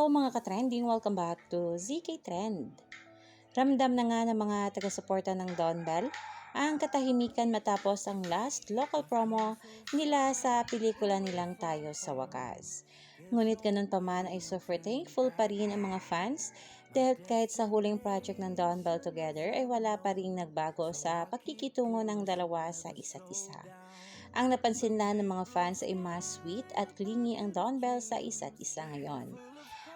Hello mga ka-trending! Welcome back to ZK Trend. Ramdam na nga ng mga taga-suporta ng Don Bell ang katahimikan matapos ang last local promo nila sa pelikula nilang Tayo sa Wakas. Ngunit ganun pa man ay super thankful pa rin ang mga fans dahil kahit sa huling project ng Don Bell together ay wala pa rin nagbago sa pakikitungo ng dalawa sa isa't isa. Ang napansin lang ng mga fans ay mas sweet at clingy ang Don Bell sa isa't isa ngayon.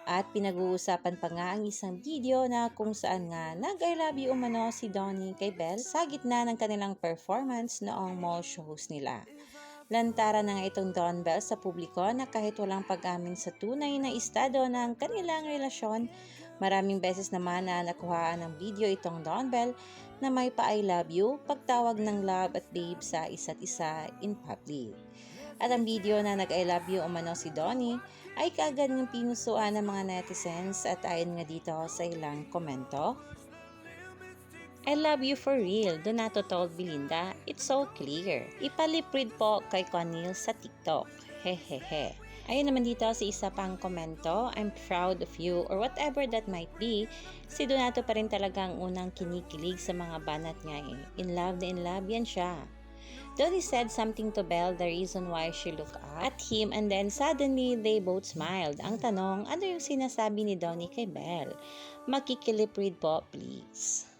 At pinag-uusapan pa nga ang isang video na kung saan nga nag-I love you umano si Donnie kay Belle sa gitna ng kanilang performance noong mall shows nila. Lantaran na nga itong Don Bell sa publiko na kahit walang pag-amin sa tunay na estado ng kanilang relasyon, maraming beses naman na nakuhaan ng video itong Don Bell na may pa-I love you, pagtawag ng love at babe sa isa't isa in public. At ang video na nag-I love you umano si Donnie ay kaagad ng pinusuan ng mga netizens at ayon nga dito sa ilang komento. I love you for real, Donato told Belinda. It's so clear. Ipaliprid po kay Conil sa TikTok. Hehehe. Ayun naman dito sa isa pang komento, I'm proud of you or whatever that might be. Si Donato pa rin talagang unang kinikilig sa mga banat niya eh. In love yan siya. Donnie said something to Belle the reason why she looked at him and then suddenly they both smiled. Ang tanong, ano yung sinasabi ni Donnie kay Belle? Makikiliprid po please.